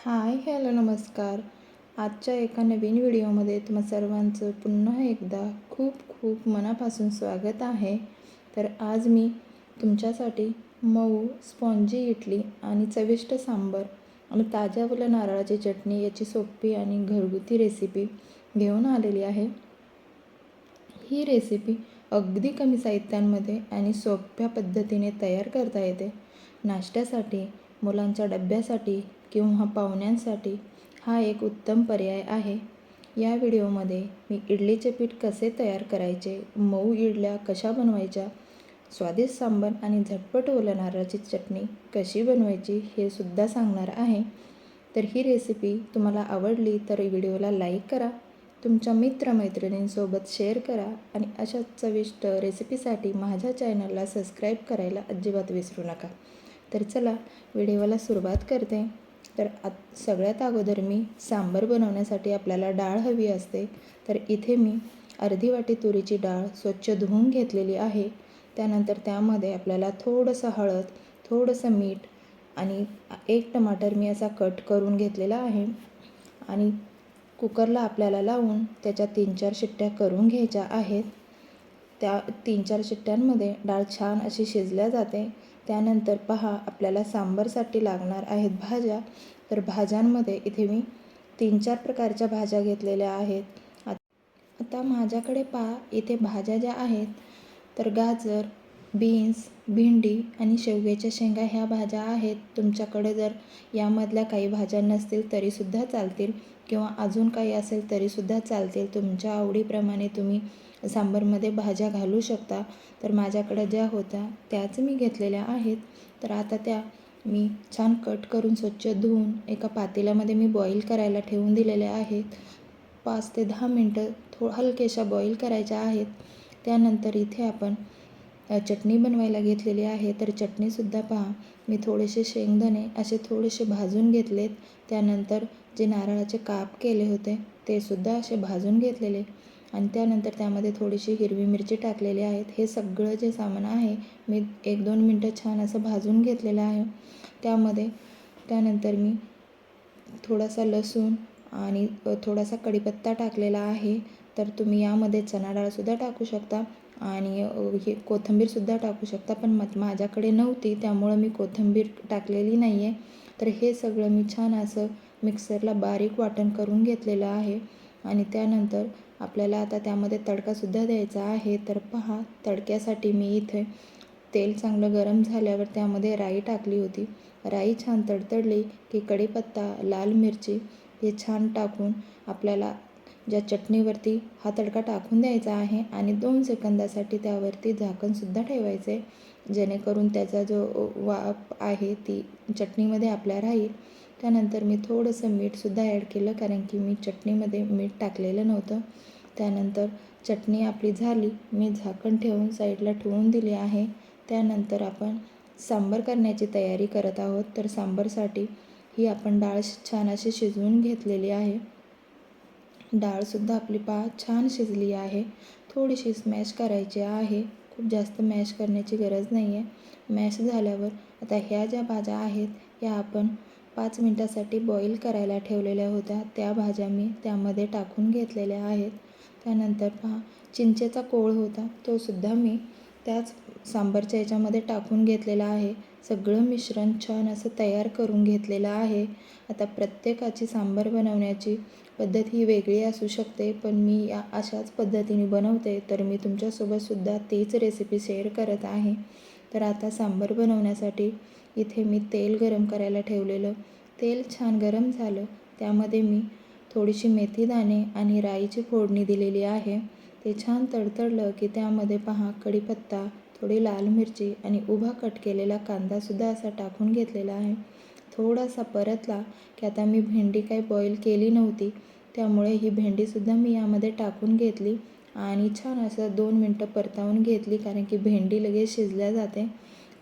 Hi hello नमस्कार. आजच्या एका नवीन व्हिडिओमध्ये तुम्हा सर्वांचं पुन्हा एकदा खूप खूप मनापासून स्वागत आहे. तर आज मी तुमच्यासाठी मऊ स्पॉन्जी इडली आणि चविष्ट सांबर आणि ताज्या नारळाची चटणी याची सोपी आणि घरगुती रेसिपी घेऊन आलेली आहे. ही रेसिपी अगदी कमी साहित्यांमध्ये आणि सोप्या पद्धतीने तयार करता येते. नाश्त्यासाठी, मुलांच्या डब्यासाठी किंवा पाहुण्यांसाठी हा एक उत्तम पर्याय आहे. या व्हिडिओमध्ये मी इडलीचे पीठ कसे तयार करायचे, मऊ इडल्या कशा बनवायच्या, स्वादिष्ट सांबार आणि झटपट नारळाची चटणी कशी बनवायची हे सुद्धा सांगणार आहे. तर ही रेसिपी तुम्हाला आवडली तर व्हिडिओला लाईक करा, तुमच्या मित्रमैत्रिणींसोबत शेअर करा आणि अशा चविष्ट रेसिपीसाठी माझ्या चॅनलला सबस्क्राईब करायला अजिबात विसरू नका. तर चला व्हिडिओला सुरुवात करते. तर सगळ्यात अगोदर मी सांबार बनवण्यासाठी आपल्याला डाळ हवी असते. तर इथे मी अर्धी वाटी तुरीची डाळ स्वच्छ धुवून घेतलेली आहे. त्यानंतर त्यामध्ये आपल्याला थोडंसं हळद, थोडंसं मीठ आणि एक टमाटर मी असा कट करून घेतलेला आहे आणि कुकरला आपल्याला लावून त्याच्या 3-4 शिट्ट्या करून घ्यायच्या आहेत. त्या 3-4 शिट्ट्यांमध्ये डाळ छान अशी शिजल्या जाते. त्यानंतर पहा आपल्याला सांबारसाठी लागणार आहेत भाज्या. तर भाज्यांमध्ये इथे मी 3-4 प्रकारच्या भाज्या घेतलेल्या आहेत. आता माझ्याकडे पहा इथे भाज्या ज्या आहेत तर गाजर, बीन्स, भेंडी आणि शेवग्याच्या शेंगा ह्या भाज्या आहेत. तुमच्याकडे जर यामधल्या काही भाज्या नसतील तरीसुद्धा चालतील किंवा अजून काही असेल तरीसुद्धा चालतील. तुमच्या आवडीप्रमाणे तुम्ही सांबारमध्ये भाज्या घालू शकता. तर माझ्याकडे ज्या होत्या त्याच मी घेतलेल्या आहेत. तर आता त्या मी छान कट करून स्वच्छ धुवून एका पातेल्यामध्ये मी बॉईल करायला ठेवून दिलेल्या आहेत. 5 ते 10 मिनटं हलकेशा बॉईल करायच्या आहेत. त्यानंतर इथे आपण चटणी बनवायला घेतलेली आहे. तर चटणीसुद्धा पहा मी थोडेसे शेंगदाणे असे थोडेसे भाजून घेतलेत. त्यानंतर जे नारळाचे काप केले होते ते सुद्धा असे भाजून घेतलेले आणि त्यानंतर त्यामध्ये थोडीशी हिरवी मिरची टाकलेली आहेत. हे सगळं जे सामान आहे मी 1-2 मिनटं छान असं भाजून घेतलेलं आहे. त्यानंतर मी थोडासा लसूण आणि थोडासा कढीपत्ता टाकलेला आहे. तर तुम्ही यामध्ये चणा डाळसुद्धा टाकू शकता आणि हे कोथिंबीरसुद्धा टाकू शकता, पण माझ्याकडे नव्हती त्यामुळं मी कोथिंबीर टाकलेली नाही आहे. तर हे सगळं मी छान असं मिक्सरला बारीक वाटण करून घेतलेलं आहे आणि त्यानंतर आपल्याला आता त्यामध्ये तडकासुद्धा द्यायचा आहे. तर पहा तडक्यासाठी मी इथे तेल चांगलं गरम झाल्यावर त्यामध्ये राई टाकली होती. राई छान तडतडली की कढीपत्ता, लाल मिरची हे छान टाकून आपल्याला ज्या चटणीवरती हा तडका टाकून द्यायचा आहे आणि 2 सेकंदासाठी त्यावरती झाकणसुद्धा ठेवायचं आहे, जेणेकरून त्याचा जो वाफ आहे ती चटणीमध्ये आपल्या राहील. त्यानंतर मी थोडंसं मीठसुद्धा ॲड केलं कारण की मी चटणीमध्ये मीठ टाकलेलं नव्हतं. त्यानंतर चटणी आपली झाली, मी झाकण ठेवून साईडला ठेवून दिली आहे. त्यानंतर आपण सांबार करण्याची तयारी करत आहोत. तर सांबारसाठी ही आपण डाळ छान अशी शिजवून घेतलेली आहे. डाळसुद्धा आपली छान शिजली आहे. थोडीशी स्मॅश करायची आहे, खूप जास्त मॅश करण्याची गरज नाही आहे. मॅश झाल्यावर आता ह्या ज्या भाज्या आहेत या आपण 5 मिनटासाठी बॉईल करायला ठेवलेल्या होत्या. त्या भाज्या मी त्यामध्ये टाकून घेतलेल्या आहेत. त्यानंतर पहा चिंचेचा कोळ होता तोसुद्धा मी त्याच सांबारच्या याच्यामध्ये टाकून घेतलेला आहे. सगळं मिश्रण छान असं तयार करून घेतलेलं आहे. आता प्रत्येकाची सांबार बनवण्याची पद्धत ही वेगळी असू शकते, पण मी या अशाच पद्धतीने बनवते. तर मी तुमच्यासोबतसुद्धा तीच रेसिपी शेअर करत आहे. तर आता सांबार बनवण्यासाठी इथे मी तेल गरम करायला ठेवलेलं. तेल छान गरम झालं त्यामध्ये मी थोडीशी मेथीदाणे आणि राईची फोडणी दिलेली आहे. ते छान तडतडलं की त्यामध्ये पहा कढीपत्ता, थोडी लाल मिरची आणि उभा कट केलेला कांदासुद्धा असा टाकून घेतलेला आहे. थोडासा परतला की आता मी भेंडी काही बॉईल केली नव्हती त्यामुळे ही भेंडीसुद्धा मी यामध्ये टाकून घेतली आणि छान असं 2 मिनटं परतावून घेतली कारण की भेंडी लगेच शिजल्या जाते.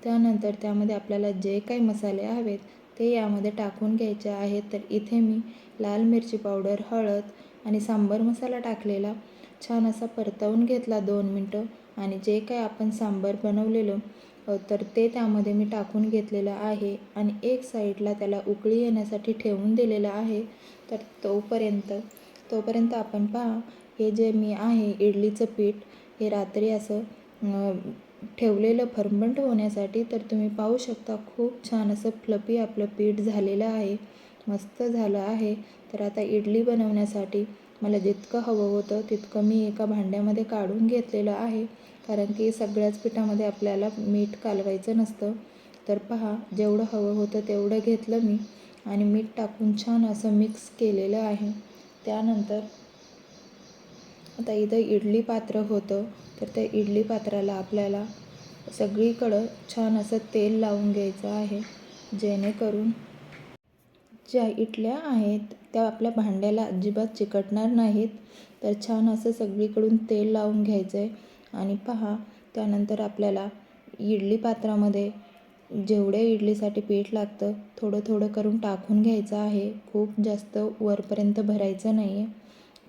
त्यानंतर त्यामध्ये आपल्याला जे काही मसाले हवेत ते यामध्ये टाकून घ्यायचे आहेत. तर इथे मी लाल मिरची पावडर, हळद आणि सांबार मसाला टाकलेला छान असा परतवून घेतला 2 मिनटं आणि जे काही आपण सांबार बनवलेलं तर ते त्यामध्ये मी टाकून घेतलेलं आहे आणि एक साईडला त्याला उकळी येण्यासाठी ठेवून दिलेलं आहे. तर तोपर्यंत आपण पहा, हे जे मी आहे इडलीचं पीठ हे रात्री असं ठेवलेलं फर्मंट होण्यासाठी. तर तुम्ही पाहू शकता खूप छान असं फ्लफी आपलं पीठ झालेलं आहे, मस्त झालं आहे. तर आता इडली बनवण्यासाठी मला जितकं हवं होतं तितकं मी एका भांड्यामध्ये काढून घेतलेलं आहे, कारण की सगळ्याच पिठामध्ये आपल्याला मीठ कालवायचं नसतं. तर पहा, जेवढं हवं होतं तेवढं घेतलं मी आणि मीठ टाकून छान असं मिक्स केलेलं आहे. त्यानंतर आता इथं इडली पात्र होतं, तर त्या इडली पात्राला आपल्याला सगळीकडं छान असं तेल लावून घ्यायचं आहे, जेणेकरून ज्या इडल्या आहेत त्या आपल्या भांड्याला अजिबात चिकटणार नाहीत. तर छान असं सगळीकडून तेल लावून घ्यायचं आहे. आणि पहा, त्यानंतर आपल्याला इडली पात्रामध्ये जेवढे इडलीसाठी पीठ लागतं थोडं थोडं करून टाकून घ्यायचं आहे, खूप जास्त वरपर्यंत भरायचं नाही आहे.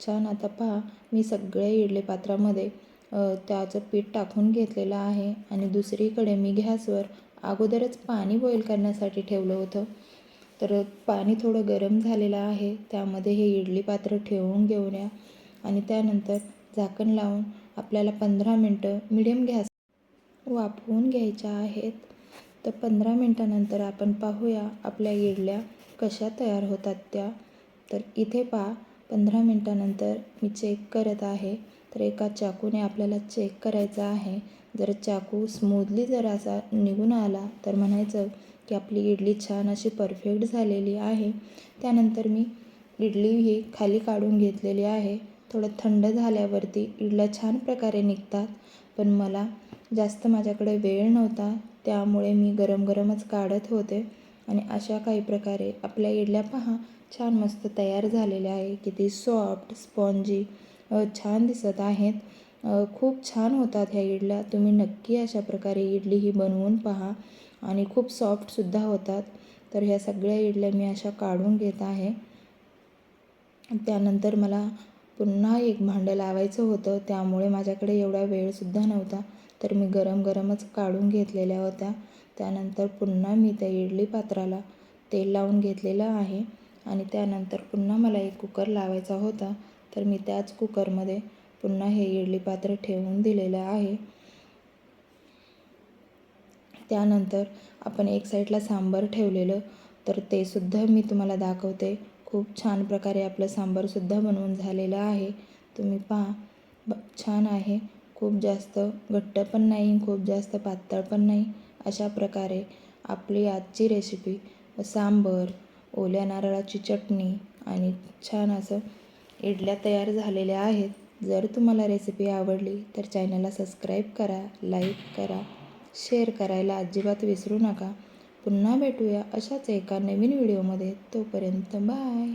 छान आता पहा, मी सगळे इडली पात्रामध्ये त्याचं पीठ टाकून घेतलेलं आहे आणि दुसरीकडे मी गॅसवर अगोदरच पाणी बॉईल करण्यासाठी ठेवलं होतं. तर पाणी थोडं गरम झालेलं आहे, त्यामध्ये हे इडली पात्र ठेवून घेऊन या आणि त्यानंतर झाकण लावून आपल्याला 15 मिनटं मिडियम गॅस वाफवून घ्यायच्या आहेत. तर 15 मिनटानंतर आपण पाहूया आपल्या इडल्या कशा तयार होतात त्या. तर इथे पहा, 15 मिनटानंतर मी चेक करत आहे. तर एका चाकूने आपल्याला चेक करायचं आहे. जर चाकू स्मूथली जर असा निघून आला तर म्हणायचं की आपली इडली छान अशी परफेक्ट झालेली आहे. त्यानंतर मी इडली ही खाली काढून घेतलेली आहे. थोडं थंड झाल्यावरती इडल्या छान प्रकारे निघतात, पण मला जास्त माझ्याकडे वेळ नव्हता, त्यामुळे मी गरम गरमच काढत होते. आणि अशा काही प्रकारे आपल्या इडल्या पहा छान मस्त तयार झालेल्या आहे. किती सॉफ्ट स्पॉन्जी छान दिसत आहेत. खूप छान होतात ह्या इडल्या. तुम्ही नक्की अशा प्रकारे इडली ही बनवून पहा आणि खूप सॉफ्टसुद्धा होतात. तर ह्या सगळ्या इडल्या मी अशा काढून घेत आहे. त्यानंतर मला पुन्हा एक भांडं लावायचं होतं, त्यामुळे माझ्याकडे एवढा वेळसुद्धा नव्हता. तर मी गरम गरमच काढून घेतलेल्या होत्या. त्यानंतर पुन्हा मी त्या इडली पात्राला तेल लावून घेतलेलं आहे आणि त्यानंतर पुन्हा मला एक कुकर लावायचा होता. तर मी त्याच कुकरमध्ये पुन्हा हे इडली पात्र ठेवून दिलेलं आहे. त्यानंतर आपण एक साईडला सांबार ठेवलेलं, तर ते सुद्धा मी तुम्हाला दाखवते. खूप छान प्रकारे आपलं सांबारसुद्धा बनवून झालेलं आहे. तुम्ही पहा, छान आहे. खूप जास्त घट्ट पण नाही, खूप जास्त पातळ पण नाही. अशा प्रकारे आपली आजची रेसिपी सांबार, ओल्या नारळाची चटणी आणि छान असं इडल्या तयार झालेल्या आहेत. जर तुम्हाला रेसिपी आवडली तर चॅनलला सबस्क्राईब करा, लाईक करा, शेअर करायला अजिबात विसरू नका. पुन्हा भेटूया अशाच एका नवीन व्हिडिओमध्ये. तोपर्यंत बाय.